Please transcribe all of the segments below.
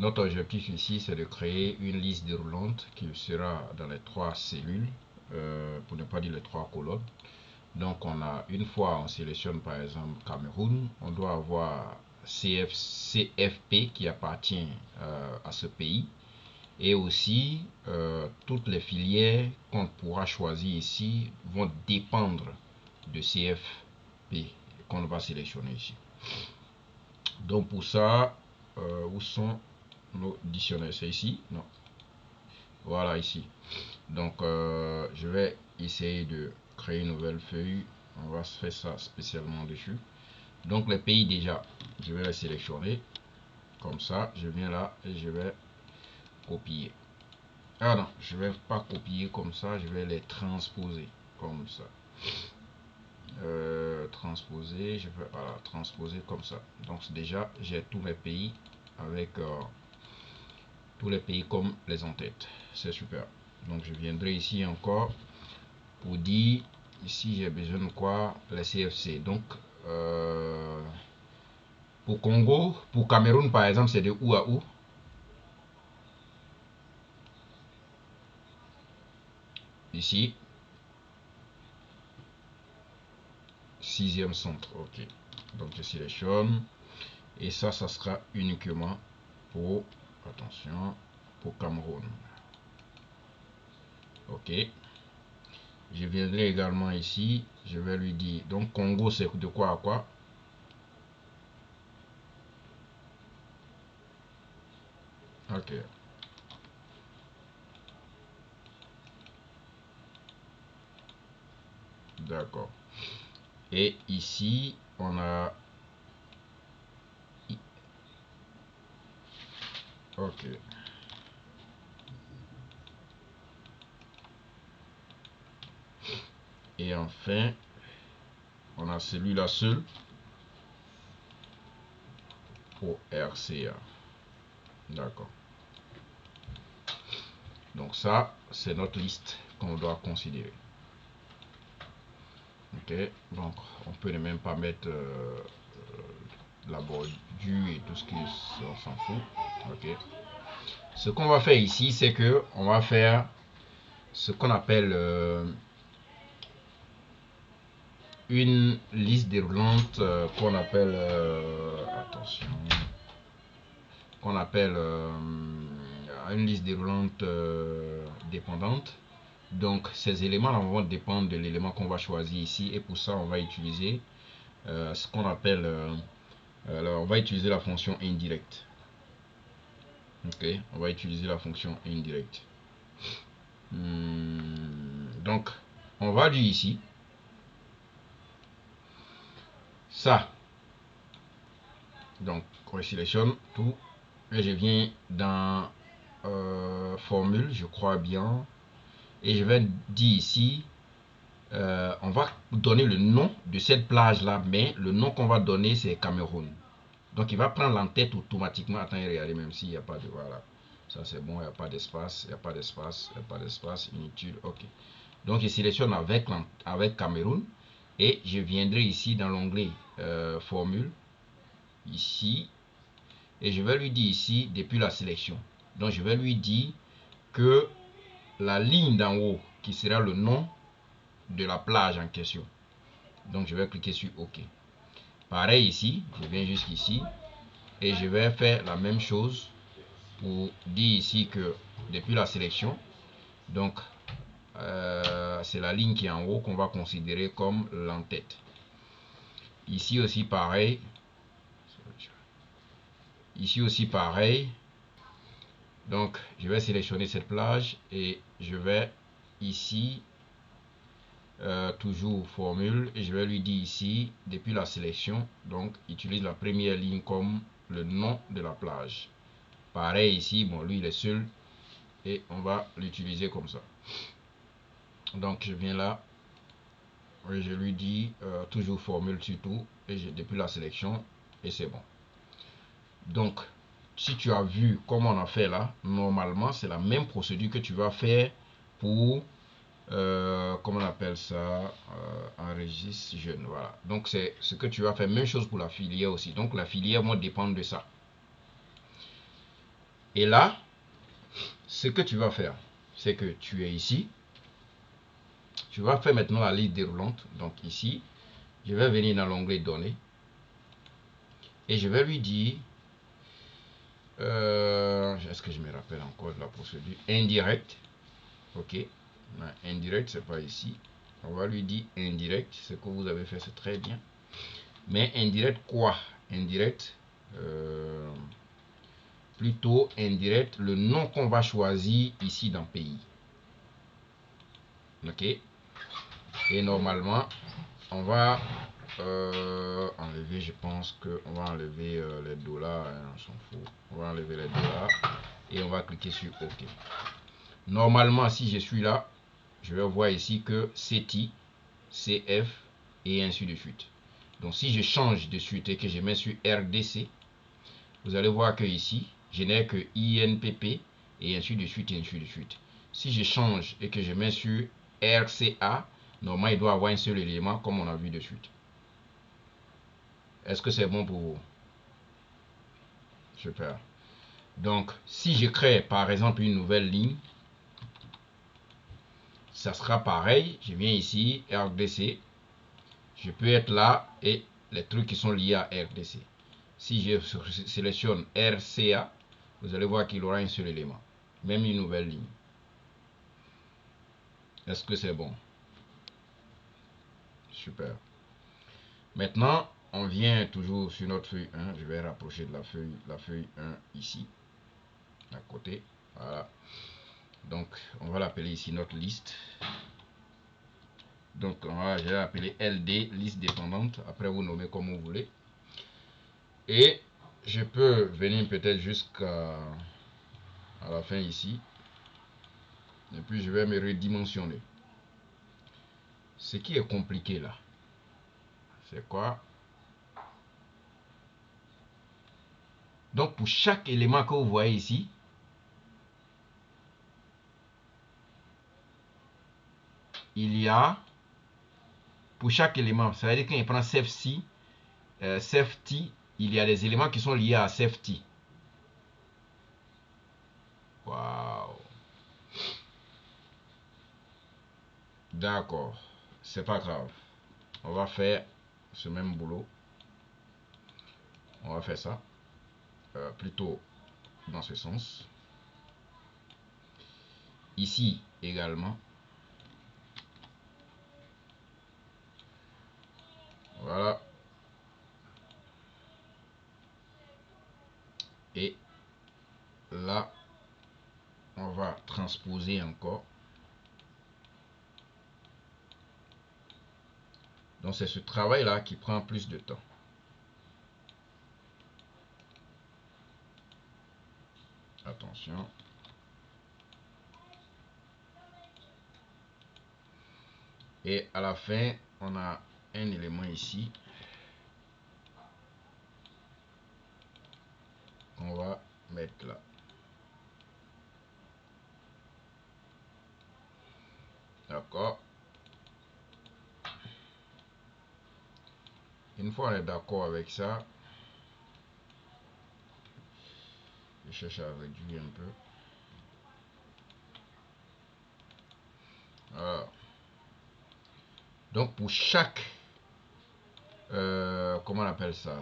Notre objectif ici, c'est de créer une liste déroulante qui sera dans les 3 cellules, pour ne pas dire les 3 colonnes. Donc, une fois on sélectionne par exemple Cameroun, on doit avoir CFP qui appartient à ce pays, et aussi toutes les filières qu'on pourra choisir ici vont dépendre de CFP qu'on va sélectionner ici. Donc pour ça, où sont nos dictionnaires? C'est ici? Non. Voilà, ici. Donc je vais essayer de créer une nouvelle feuille. On va faire ça spécialement dessus. Donc les pays, déjà, je vais les sélectionner. Comme ça, je viens là et je vais copier. Ah non, je vais pas copier comme ça, je vais les transposer comme ça. Transposer, je vais transposer comme ça. Donc déjà, j'ai tous mes pays avec tous les pays comme les en-têtes. C'est super. Donc je viendrai ici encore pour dire, ici j'ai besoin de quoi? Les CFC. Donc pour Congo, pour Cameroun par exemple, c'est de où à où? Ici, 6e centre. Ok. Donc je sélectionne. Et ça sera uniquement pour, attention, pour Cameroun. Ok. Je viendrai également ici, je vais lui dire, donc Congo c'est de quoi à quoi? Ok. D'accord. Et ici, on a... Ok. Et enfin, on a celui-là seul pour RCA. D'accord. Donc ça, c'est notre liste qu'on doit considérer. Ok. Donc, on peut ne même pas mettre la bordure et tout ce qui on s'en fout. Ok. Ce qu'on va faire ici, c'est que on va faire ce qu'on appelle une liste déroulante qu'on appelle attention, qu'on appelle une liste déroulante dépendante. Donc ces éléments là vont dépendre de l'élément qu'on va choisir ici, et pour ça on va utiliser ce qu'on appelle alors on va utiliser la fonction indirecte. Ok, on va utiliser la fonction indirecte. Donc on va dire ici ça. Donc on sélectionne tout et je viens dans formule, je crois bien, et je vais dire ici on va donner le nom de cette plage là, mais le nom qu'on va donner c'est Cameroun. Donc il va prendre l'entête automatiquement. Attends, regardez, même s'il n'y a pas de, voilà, ça c'est bon, il n'y a pas d'espace, il n'y a pas d'espace, il n'y a pas d'espace, inutile. Ok, donc je sélectionne avec Cameroun, et je viendrai ici dans l'onglet formule ici, et je vais lui dire ici depuis la sélection. Donc je vais lui dire que la ligne d'en haut qui sera le nom de la plage en question. Donc je vais cliquer sur OK. Pareil ici, je viens jusqu'ici et je vais faire la même chose pour dire ici que depuis la sélection, donc c'est la ligne qui est en haut qu'on va considérer comme l'entête. Ici aussi pareil. Ici aussi pareil. Donc je vais sélectionner cette plage et je vais ici toujours formule, et je vais lui dire ici depuis la sélection, donc utilise la première ligne comme le nom de la plage. Pareil ici, bon lui il est seul et on va l'utiliser comme ça. Donc je viens là et je lui dis toujours formule surtout, et depuis la sélection, et c'est bon. Donc si tu as vu comment on a fait là, normalement c'est la même procédure que tu vas faire pour comment on appelle ça, un registre jeune. Voilà, donc c'est ce que tu vas faire. Même chose pour la filière aussi. Donc la filière va dépendre de ça. Et là, ce que tu vas faire, c'est que tu es ici. Tu vas faire maintenant la liste déroulante. Donc ici, je vais venir dans l'onglet données. Et je vais lui dire, est-ce que je me rappelle encore de la procédure? Indirect. Ok. Indirect, c'est pas ici. On va lui dire indirect. Ce que vous avez fait, c'est très bien. Mais indirect quoi? Indirect, plutôt indirect, le nom qu'on va choisir ici dans pays. Ok. Et normalement, on va enlever, je pense qu'on va enlever les dollars, hein, on s'en fout. On va enlever les dollars et on va cliquer sur OK. Normalement, si je suis là, je vais voir ici que CTI, CF et ainsi de suite. Donc si je change de suite et que je mets sur RDC, vous allez voir que ici, je n'ai que INPP et ainsi de suite et ainsi de suite. Si je change et que je mets sur RCA, normalement il doit avoir un seul élément comme on a vu de suite. Est-ce que c'est bon pour vous? Super. Donc, si je crée par exemple une nouvelle ligne, ça sera pareil. Je viens ici, RDC. Je peux être là et les trucs qui sont liés à RDC. Si je sélectionne RCA, vous allez voir qu'il aura un seul élément. Même une nouvelle ligne. Est-ce que c'est bon? Super. Maintenant, on vient toujours sur notre feuille 1. Je vais rapprocher de la feuille 1 ici, à côté. Voilà. Donc, on va l'appeler ici notre liste. Donc, je vais l'appeler LD, liste dépendante. Après, vous nommez comme vous voulez. Et je peux venir peut-être jusqu'à la fin ici. Et puis, je vais me redimensionner. Ce qui est compliqué là, c'est quoi? Donc, pour chaque élément que vous voyez ici, il y a, pour chaque élément, ça veut dire quand il prend safety, il y a des éléments qui sont liés à safety. Waouh. D'accord. C'est pas grave. On va faire ce même boulot. On va faire ça. Plutôt dans ce sens. Ici également. Voilà. Et là, on va transposer encore. Donc c'est ce travail-là qui prend plus de temps. Attention. Et à la fin, on a un élément ici qu'on va mettre là. D'accord. Une fois on est d'accord avec ça, je cherche à réduire un peu. Voilà. Donc pour chaque, comment on appelle ça?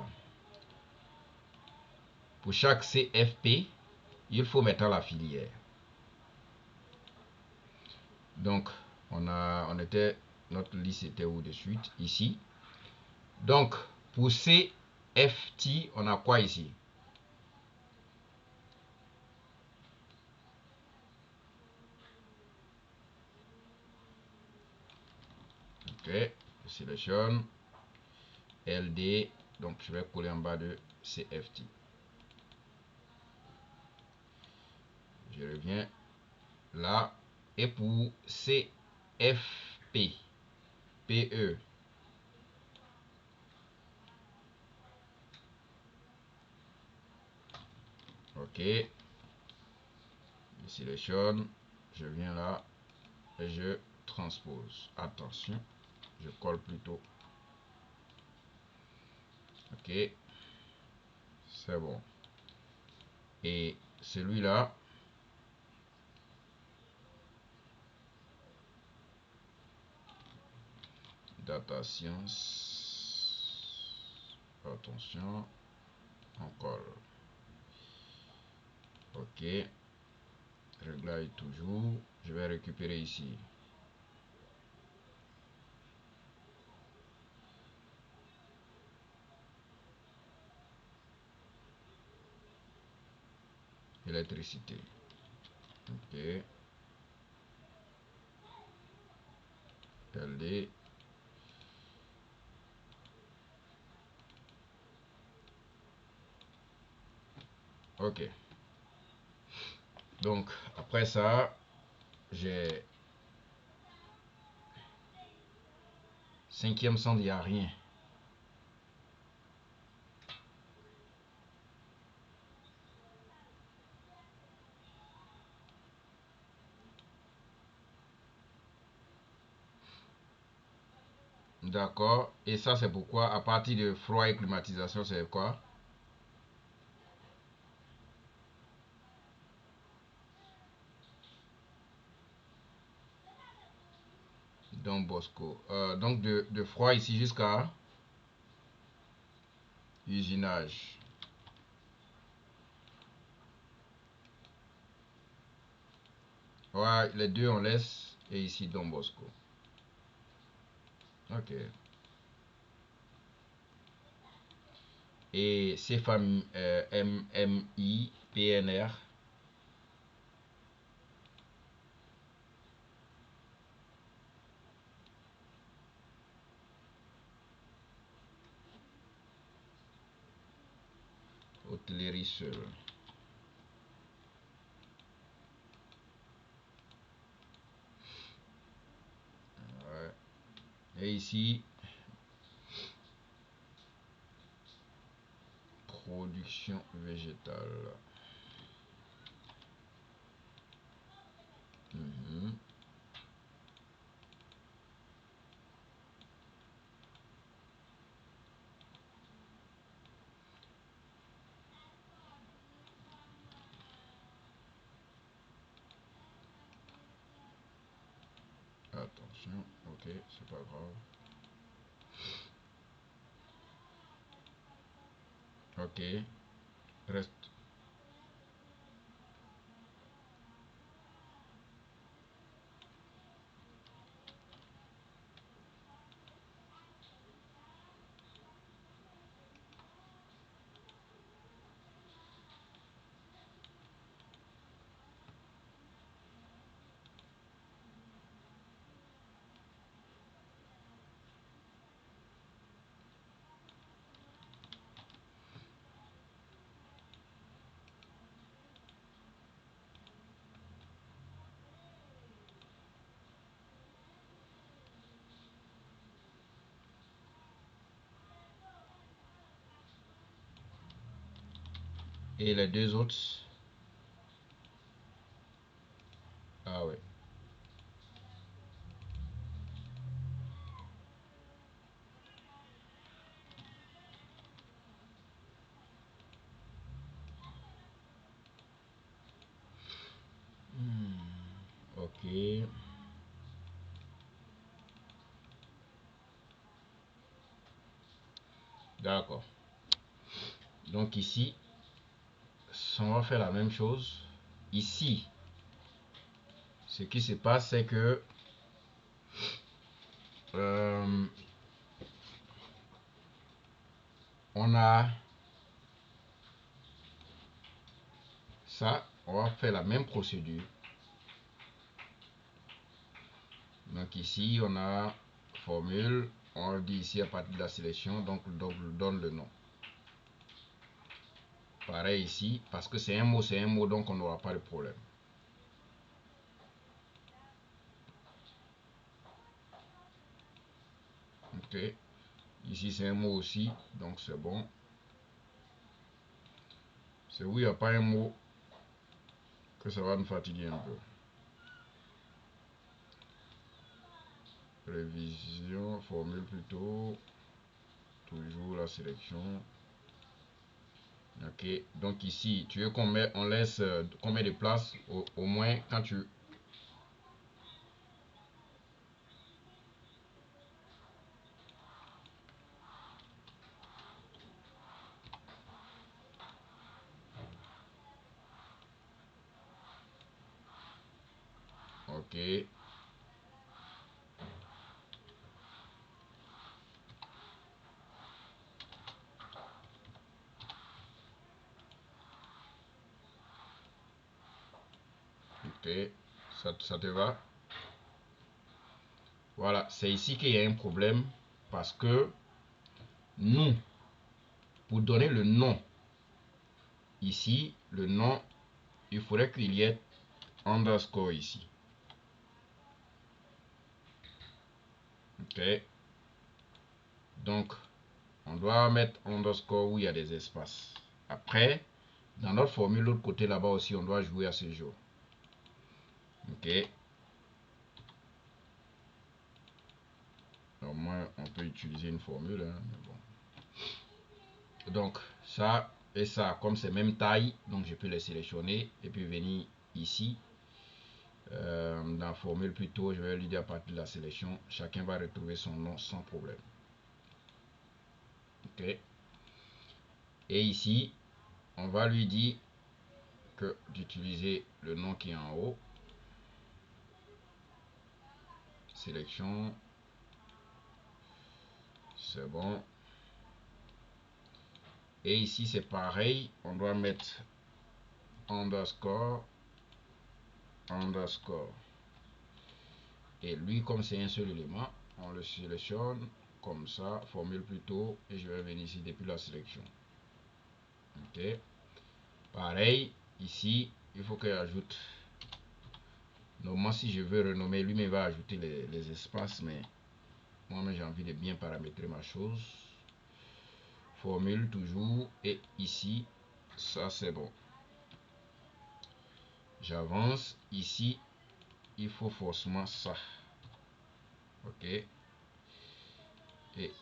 Pour chaque CFP, il faut mettre la filière. Donc notre liste était où de suite? Ici. Donc pour CFT, on a quoi ici? Ok, je sélectionne LD, donc je vais coller en bas de CFT. Je reviens là. Et pour CFP, PE, ok, je sélectionne, je viens là et je transpose. Attention, je colle plutôt. Ok, c'est bon. Et celui-là. Data science. Attention. Encore. Ok. Réglage toujours. Je vais récupérer ici. Électricité. Ok. LD. Ok. Donc, après ça, j'ai cinquième sonde, il n'y a rien. D'accord. Et ça, c'est pourquoi, à partir de froid et climatisation, c'est quoi? Don Bosco. Donc, de froid ici jusqu'à usinage. Ouais, les deux, on laisse. Et ici, Don Bosco. Ok. Et CFAM, MMI, PNR. Hôtellerie seule. Ouais. Et ici, production végétale. Mhm. Attention, ok, c'est pas grave. Ok, reste. Et les deux autres? Ah ouais. Ok. D'accord. Donc ici, on va faire la même chose. Ici, ce qui se passe, c'est que euh, on a ça. On va faire la même procédure. Donc ici, on a formule. On dit ici à partir de la sélection, donc donne le nom. Pareil ici, parce que c'est un mot, donc on n'aura pas de problème. Ok. Ici, c'est un mot aussi, donc c'est bon. C'est où il n'y a pas un mot que ça va nous fatiguer un peu. Révision, formule plutôt. Toujours la sélection. Ok, donc ici, tu veux on laisse combien de place au moins quand tu... Ok, ok, ça te va? Voilà, c'est ici qu'il y a un problème parce que nous, pour donner le nom, ici, le nom, il faudrait qu'il y ait underscore ici. Ok, donc on doit mettre underscore où il y a des espaces. Après, dans notre formule, l'autre côté là-bas aussi, on doit jouer à ce jeu. Ok, au moins on peut utiliser une formule, hein, mais bon. Donc ça et ça, comme c'est même taille, donc je peux les sélectionner et puis venir ici. Dans la formule plutôt, je vais lui dire à partir de la sélection, chacun va retrouver son nom sans problème. Ok. Et ici, on va lui dire que d'utiliser le nom qui est en haut. Sélection. C'est bon. Et ici, c'est pareil. On doit mettre underscore. Underscore. Et lui, comme c'est un seul élément, on le sélectionne comme ça, formule plutôt, et je vais venir ici depuis la sélection. Ok. Pareil, ici, il faut que j'ajoute. Normalement, si je veux renommer, lui-même va ajouter les espaces, mais moi, j'ai envie de bien paramétrer ma chose. Formule toujours, et ici, ça c'est bon. J'avance, ici, il faut forcément ça. Ok. Et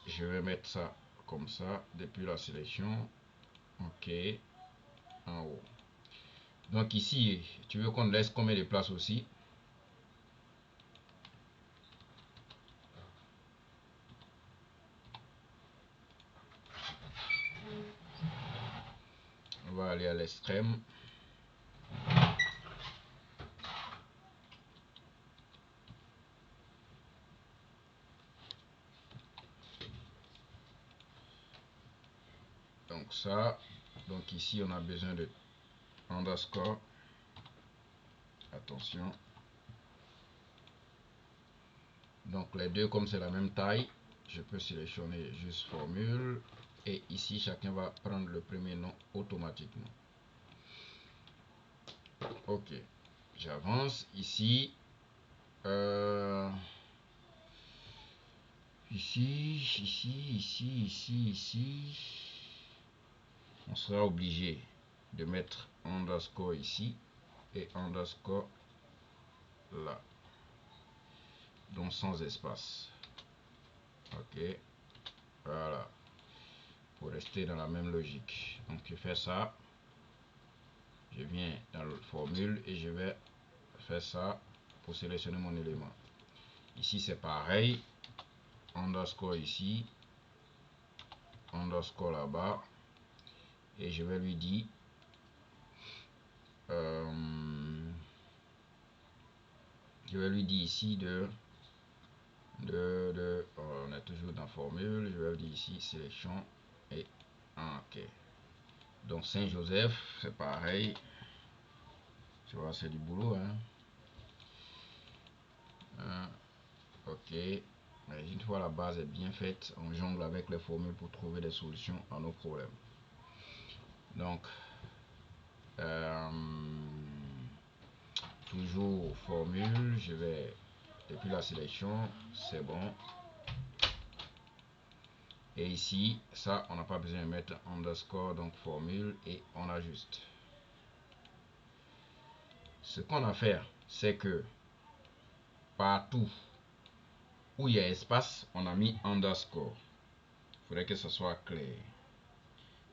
je vais mettre ça comme ça, depuis la sélection. Ok. En haut. Donc ici, tu veux qu'on laisse combien de place aussi? On va aller à l'extrême. Donc ça, donc ici on a besoin de underscore. Attention. Donc les deux, comme c'est la même taille, je peux sélectionner juste formule. Et ici, chacun va prendre le premier nom automatiquement. Ok. J'avance ici. Ici. On sera obligé de mettre underscore ici et underscore là. Donc sans espace. Ok. Voilà. Pour rester dans la même logique. Donc je fais ça. Je viens dans la formule et je vais faire ça pour sélectionner mon élément. Ici c'est pareil. Underscore ici. Underscore là-bas. Et je vais lui dire ici on est toujours dans formule, je vais lui dire ici sélection et ok. Donc Saint-Joseph, c'est pareil. Tu vois, c'est du boulot, hein. Ok. Mais une fois la base est bien faite, on jongle avec les formules pour trouver des solutions à nos problèmes. Donc, toujours formule, je vais depuis la sélection, c'est bon. Et ici, ça, on n'a pas besoin de mettre underscore, donc formule, et on ajuste. Ce qu'on a à faire, c'est que partout où il y a espace, on a mis underscore. Il faudrait que ce soit clair.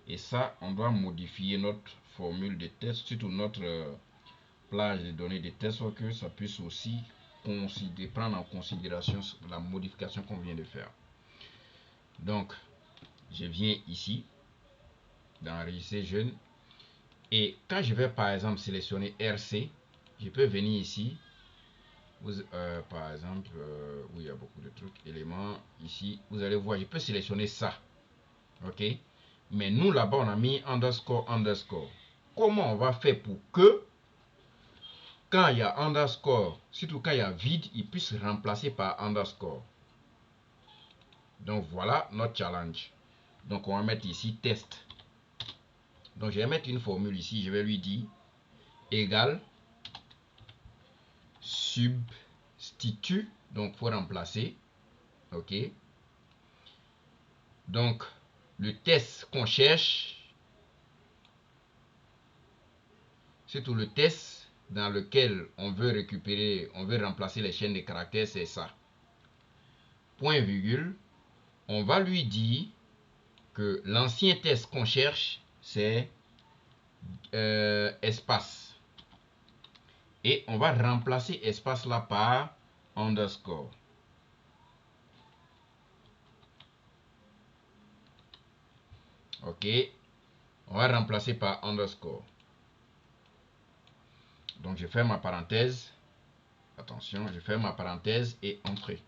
Et ça, on doit modifier notre formule de test, surtout notre plage de données de test, pour que ça puisse aussi prendre en considération la modification qu'on vient de faire. Donc, je viens ici, dans enregistrer jeune. Et quand je vais par exemple sélectionner RC, je peux venir ici, par exemple, où il y a beaucoup de trucs, éléments, ici, vous allez voir, je peux sélectionner ça. Ok? Mais nous là-bas, on a mis underscore, underscore. Comment on va faire pour que, quand il y a underscore, surtout quand il y a vide, il puisse remplacer par underscore? Donc voilà notre challenge. Donc on va mettre ici test. Donc je vais mettre une formule ici, je vais lui dire égal substitut, donc faut remplacer. Ok, donc le test qu'on cherche, c'est tout le test dans lequel on veut récupérer, on veut remplacer les chaînes de caractères, c'est ça. Point virgule, on va lui dire que l'ancien test qu'on cherche, c'est espace. Et on va remplacer espace là par underscore. Ok, on va remplacer par underscore. Donc je ferme ma parenthèse. Attention, je ferme ma parenthèse et entrée.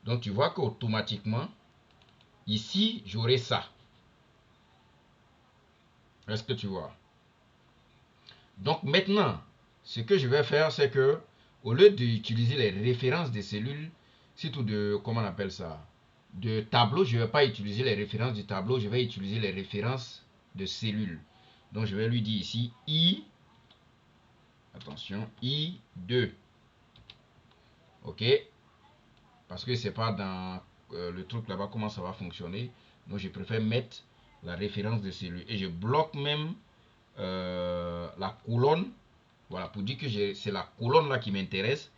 Donc tu vois qu'automatiquement, ici, j'aurai ça. Est-ce que tu vois? Donc maintenant, ce que je vais faire, c'est que au lieu d'utiliser les références des cellules, surtout de, comment on appelle ça, de tableau, je ne vais pas utiliser les références du tableau, je vais utiliser les références de cellules. Donc je vais lui dire ici I, attention, I2. Ok? Parce que c'est pas dans le truc là-bas comment ça va fonctionner. Donc je préfère mettre la référence de celui. Et je bloque même la colonne. Voilà, pour dire que c'est la colonne là qui m'intéresse.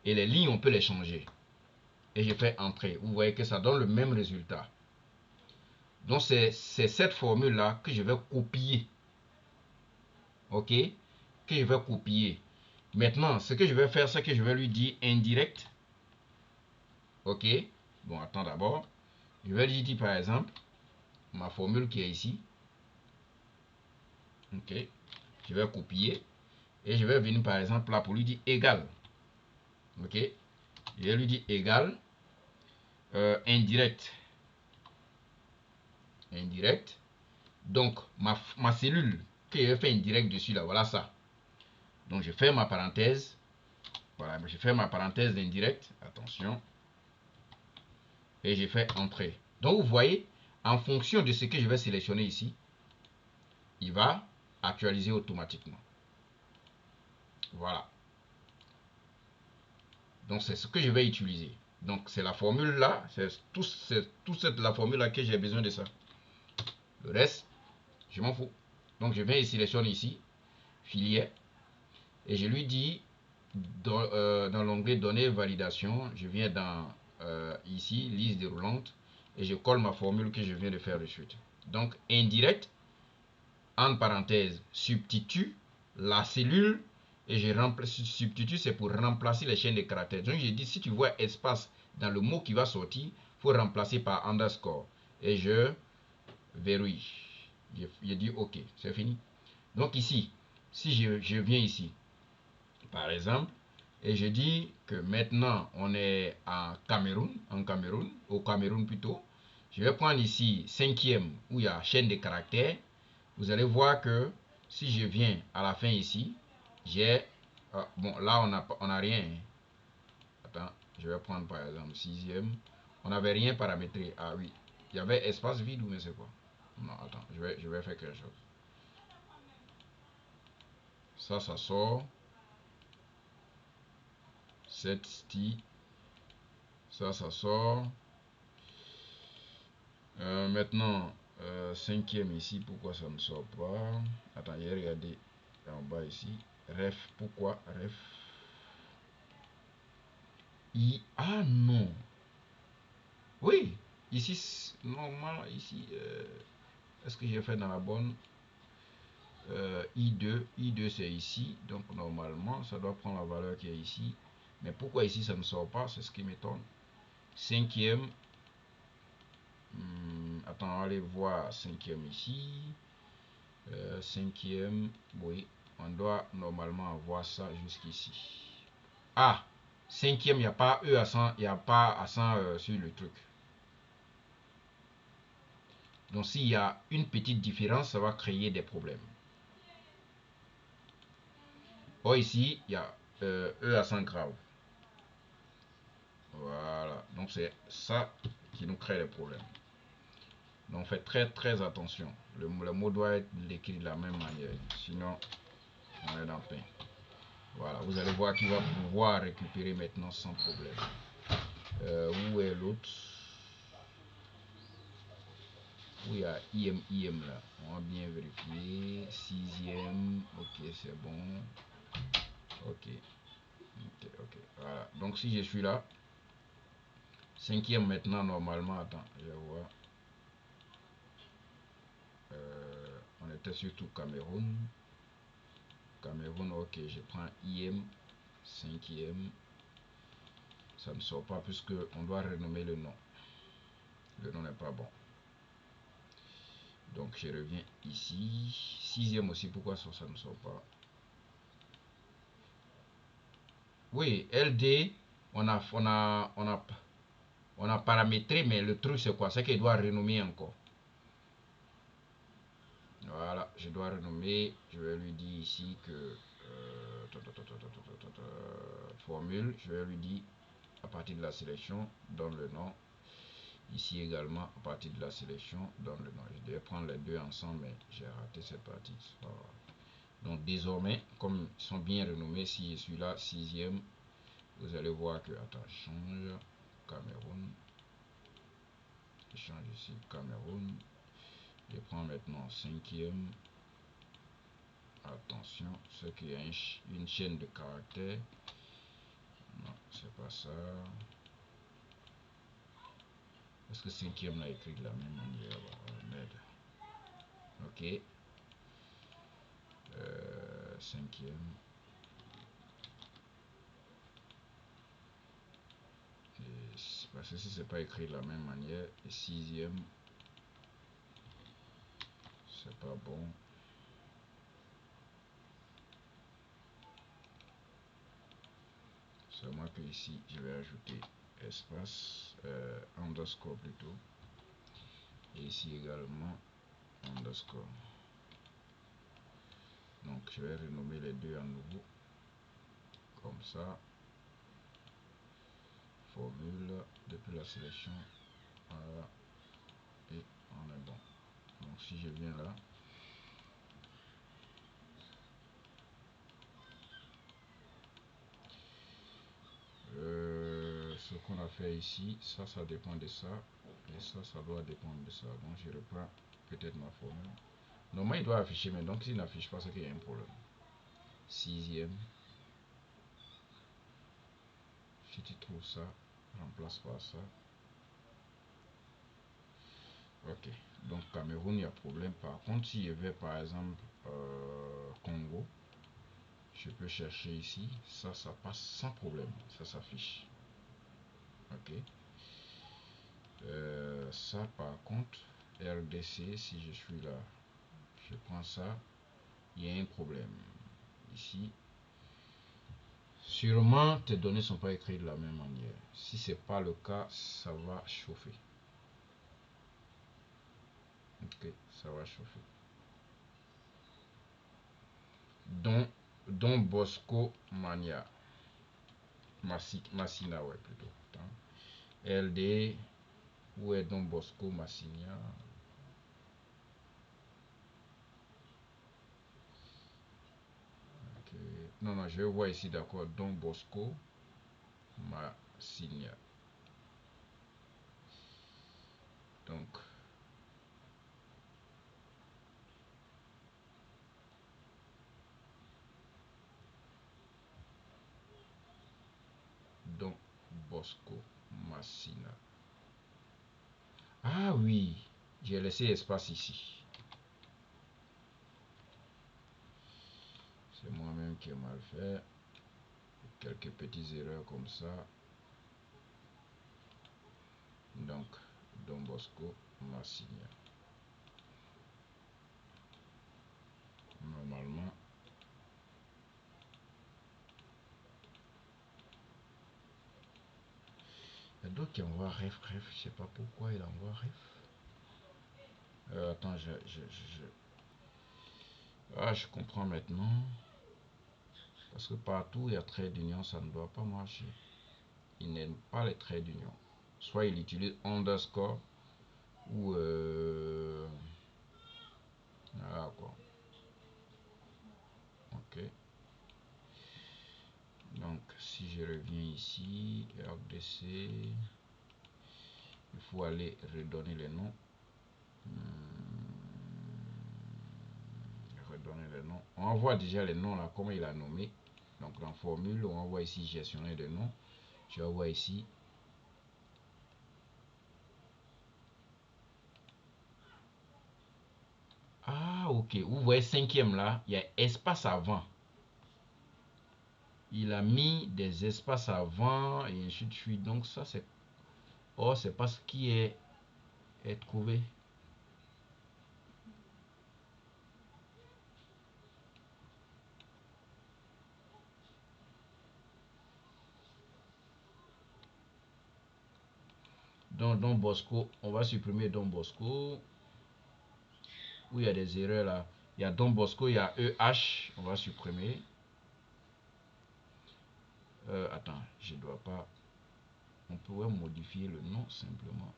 Et les lignes, on peut les changer. Et je fais entrer. Vous voyez que ça donne le même résultat. Donc c'est cette formule là que je vais copier. Ok? Que je vais copier. Maintenant, ce que je vais faire, c'est que je vais lui dire indirect. Ok? Bon, attends d'abord. Je vais lui dire par exemple ma formule qui est ici. Ok, je vais copier et je vais venir par exemple là pour lui dire égal. Ok, je vais lui dire égal indirect. Indirect. Donc ma cellule que je vais faire indirect dessus là, voilà ça. Donc je ferme ma parenthèse. Voilà, je fais ma parenthèse d'indirect. Attention. Et je fais entrer. Donc vous voyez, en fonction de ce que je vais sélectionner ici, il va actualiser automatiquement. Voilà. Donc c'est ce que je vais utiliser. Donc c'est la formule là, c'est la formule là que j'ai besoin de ça. Le reste, je m'en fous. Donc je viens et sélectionne ici, filière, et je lui dis dans l'onglet données validation, je viens dans ici, liste déroulante, et je colle ma formule que je viens de faire de suite. Donc indirect, en parenthèse, substitue la cellule. Et je remplace, substitue, c'est pour remplacer les chaînes de caractères. Donc j'ai dit, si tu vois espace dans le mot qui va sortir, il faut remplacer par underscore. Et je verrouille. Je dis OK, c'est fini. Donc ici, si je viens ici, par exemple, et je dis que maintenant on est au Cameroun plutôt, je vais prendre ici cinquième où il y a chaîne de caractères. Vous allez voir que si je viens à la fin ici, j'ai bon là on a rien. Attends, je vais prendre par exemple sixième. On n'avait rien paramétré. Ah oui, il y avait espace vide ou mais c'est quoi? Non, attends, je vais faire quelque chose. Ça sort. 7 sti. Ça sort. Maintenant, cinquième ici, pourquoi ça ne sort pas? Attends, j'ai regardé en bas ici. Ref, pourquoi ref? Ah non. Oui, ici, normalement, ici. Est-ce que j'ai fait dans la bonne? I2 c'est ici, donc normalement ça doit prendre la valeur qui est ici, mais pourquoi ici ça ne sort pas? C'est ce qui m'étonne. Cinquième, attends, on va aller voir cinquième ici. Cinquième, oui, on doit normalement avoir ça jusqu'ici. Ah, cinquième, il n'y a pas E à 100, il n'y a pas à 100 sur le truc. Donc s'il y a une petite différence, ça va créer des problèmes. Or ici, il y a E à 100 grave. Voilà, donc c'est ça qui nous crée les problèmes. Donc faites très attention. Le mot doit être écrit de la même manière, sinon on est dans le pain. Voilà, vous allez voir qu'il va pouvoir récupérer maintenant sans problème. Où est l'autre? Où il y a IM là? On va bien vérifier. Sixième, ok, c'est bon. Ok, voilà. Donc si je suis là, cinquième maintenant, normalement, attends, je vais voir. On était surtout Cameroun. Cameroun, ok, je prends IM, cinquième. Ça ne sort pas puisque on doit renommer le nom. Le nom n'est pas bon. Donc je reviens ici. Sixième aussi, pourquoi ça ne sort pas? Oui, LD, on a paramétré, mais le truc c'est quoi? C'est qu'il doit renommer encore. Voilà, je dois renommer. Je vais lui dire ici que formule. Je vais lui dire à partir de la sélection, donne le nom. Ici également, à partir de la sélection, donne le nom. Je devais prendre les deux ensemble, mais j'ai raté cette partie. Voilà. Donc désormais, comme ils sont bien renommés, si je suis là, sixième, vous allez voir que, attends, change, Cameroun, je change ici, Cameroun, je prends maintenant cinquième, attention, c'est qu'il y a une chaîne de caractères, non, c'est pas ça, est-ce que cinquième l'a écrit de la même manière, merde, ok, cinquième, parce que si c'est pas écrit de la même manière, et sixième, c'est pas bon. Seulement que ici, je vais ajouter espace, underscore plutôt. Et ici également, underscore. Donc, je vais renommer les deux à nouveau. Comme ça. Formule, depuis la sélection. Voilà. Et on est bon. Donc, si je viens là. Ce qu'on a fait ici, ça dépend de ça. Et ça doit dépendre de ça. Donc, je reprends peut-être ma formule. Normalement, il doit afficher, mais donc s'il n'affiche pas, c'est qu'il y a un problème. Sixième. Si tu trouves ça, remplace par ça. Ok. Donc, Cameroun, il y a problème. Par contre, si je vais par exemple Congo, je peux chercher ici. Ça passe sans problème. Ça s'affiche. Ok. Ça, par contre, RDC, si je suis là, je prends ça. Il y a un problème. Ici, sûrement tes données ne sont pas écrites de la même manière. Si ce n'est pas le cas, ça va chauffer. Ok, ça va chauffer. Don Bosco Mania. Massina, ouais, plutôt. Attends. LD, où est Don Bosco Massina? Okay. Non, je vois ici, d'accord, Don Bosco Massina. Donc, Don Bosco Massina. Ah oui, j'ai laissé espace ici. qui est mal fait. Quelques petites erreurs comme ça. Donc, Don Bosco m'a signé. Normalement. Il y a d'autres qui envoient ref. Je sais pas pourquoi il envoie ref. Attends, je comprends maintenant. Parce que partout il y a trait d'union, ça ne doit pas marcher. Il n'aime pas les traits d'union. Soit il utilise underscore ou voilà quoi. Ok. Donc si je reviens ici, RDC, il faut aller redonner les noms. Redonner les noms. On envoie déjà les noms là, comment il a nommé. Donc dans formule, on envoie ici gestionnaire de noms. Je envoie ici. Ah ok, vous voyez cinquième là, il y a espace avant. Il a mis des espaces avant et ainsi de suite. Donc ça c'est... Oh, c'est pas ce qui est trouvé. Donc Don Bosco, on va supprimer Don Bosco. Où il y a des erreurs là. Il y a Don Bosco, il y a EH, on va supprimer. Attends, je dois pas... On pourrait modifier le nom simplement.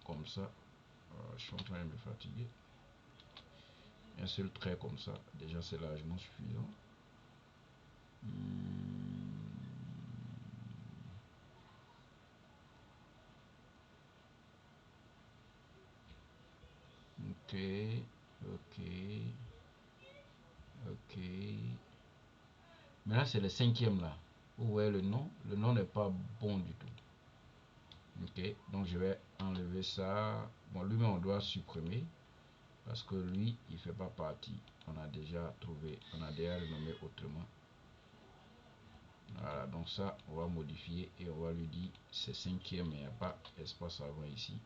Comme ça. Je suis en train de me fatiguer. Un seul trait comme ça, déjà c'est largement suffisant. Ok, ok, ok. Mais là c'est le cinquième là. Vous voyez le nom n'est pas bon du tout. Ok, donc je vais enlever ça. Bon, lui on doit supprimer parce que lui il fait pas partie. On a déjà trouvé, on a déjà renommé autrement. Voilà, donc ça on va modifier et on va lui dire c'est cinquième, mais il n'y a pas espace avant ici.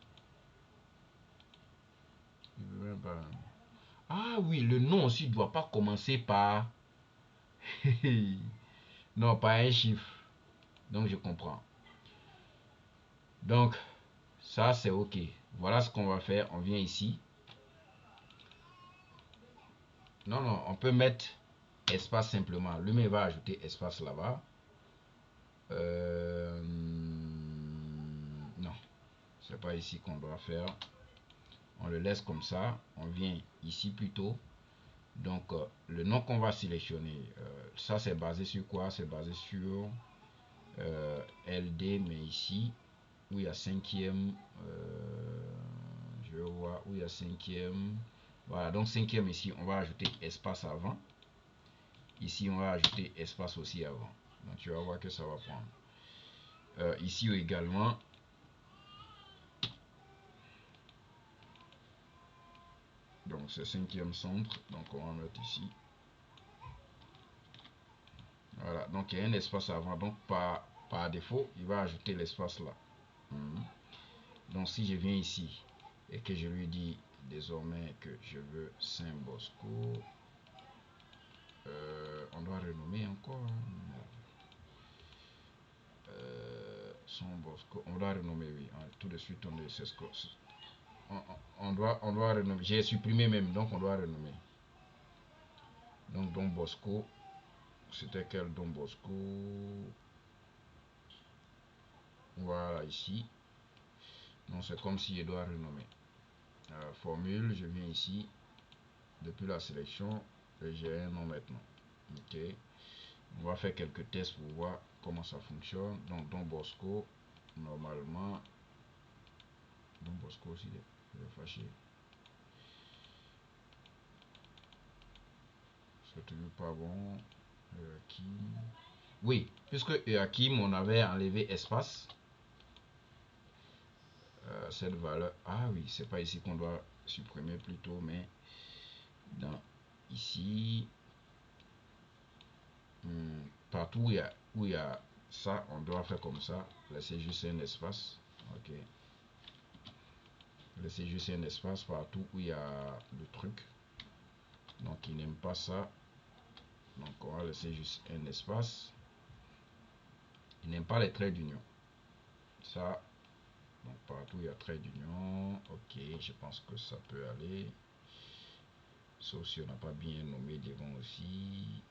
Il veut même pas. Ah oui, le nom aussi ne doit pas commencer par... non, pas un chiffre. Donc je comprends. Donc, ça c'est ok. Voilà ce qu'on va faire. On vient ici. Non, non, on peut mettre espace simplement. Lui-même va ajouter espace là-bas. Non, c'est pas ici qu'on doit faire. On le laisse comme ça. On vient ici plutôt. Donc, le nom qu'on va sélectionner, ça c'est basé sur quoi? C'est basé sur LD, mais ici, où il y a cinquième, je vais voir où il y a cinquième. Voilà, donc cinquième ici, on va ajouter espace avant. Ici, on va ajouter espace aussi avant. Donc, tu vas voir que ça va prendre. Ici également. Donc, c'est cinquième centre. Donc, on va mettre ici. Voilà, donc il y a un espace avant. Donc, par défaut, il va ajouter l'espace là. Donc, si je viens ici et que je lui dis désormais que je veux Saint-Bosco, on doit renommer encore. Saint-Bosco, on doit renommer, oui. Tout de suite, on doit renommer. J'ai supprimé même, donc on doit renommer. Donc Don Bosco, c'était quel Don Bosco? Voilà, ici. Donc c'est comme si je dois renommer. Formule, je viens ici. Depuis la sélection, j'ai un nom maintenant. Ok. On va faire quelques tests pour voir comment ça fonctionne. Donc Don Bosco, normalement. Don Bosco aussi, il est fâché. C'est toujours pas bon. Hakim. Oui, puisque Hakim, on avait enlevé espace. Cette valeur. Ah oui, c'est pas ici qu'on doit supprimer plutôt, mais dans ici. partout où il y a ça, on doit faire comme ça, laisser juste un espace. Ok, laisser juste un espace partout où il y a le truc. Donc il n'aime pas ça, donc on va laisser juste un espace. Il n'aime pas les traits d'union, ça. Donc partout il y a trait d'union. Ok, je pense que ça peut aller, sauf si on n'a pas bien nommé devant aussi.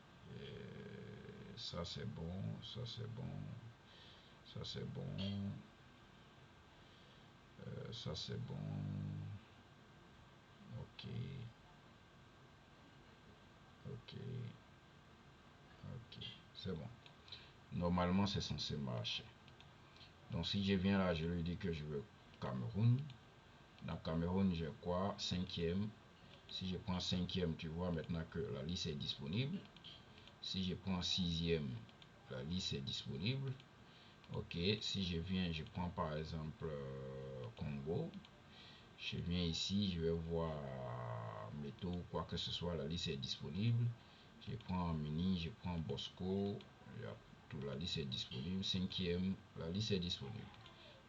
Ça c'est bon, ça c'est bon, ça c'est bon, ça c'est bon. Ok, ok, ok, c'est bon. Normalement c'est censé marcher. Donc si je viens là, je lui dis que je veux Cameroun. Dans Cameroun, j'ai quoi? Cinquième. Si je prends cinquième, tu vois maintenant que la liste est disponible. Si je prends sixième, la liste est disponible. Ok, si je viens, je prends par exemple Congo. Je viens ici, je vais voir métaux ou quoi que ce soit, la liste est disponible. Je prends Mini, je prends Bosco, la liste est disponible. Cinquième, la liste est disponible.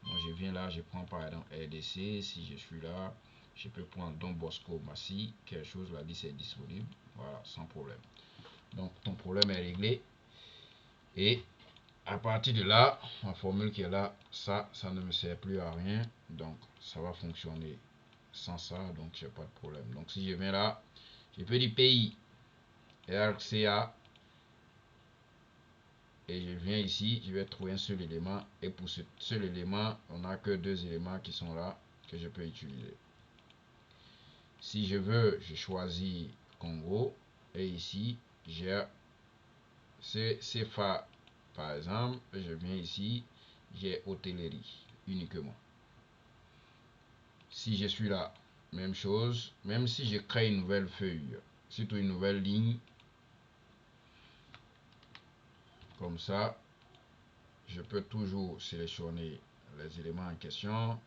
Moi je viens là, je prends par exemple RDC. Si je suis là, je peux prendre Don Bosco, Massi, quelque chose, la liste est disponible. Voilà, sans problème. Donc ton problème est réglé. Et à partir de là, ma formule qui est là, ça ne me sert plus à rien. Donc ça va fonctionner sans ça, donc j'ai pas de problème. Donc si je viens là, je peux dire pays RCA et je viens ici, je vais trouver un seul élément, et pour ce seul élément, on n'a que deux éléments qui sont là que je peux utiliser. Si je veux, je choisis Congo et ici j'ai CFA par exemple, je viens ici, j'ai hôtellerie uniquement. Si je suis là, même chose, même si je crée une nouvelle feuille, surtout une nouvelle ligne, comme ça, je peux toujours sélectionner les éléments en question.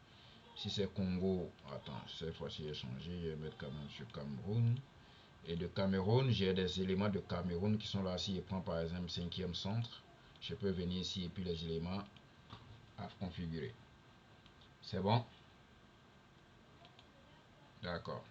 Si c'est Congo, attends, cette fois-ci j'ai changé, je vais mettre quand même sur Cameroun. Et de Cameroun, j'ai des éléments de Cameroun qui sont là. Si je prends par exemple cinquième centre, je peux venir ici et puis les éléments à configurer. C'est bon? D'accord.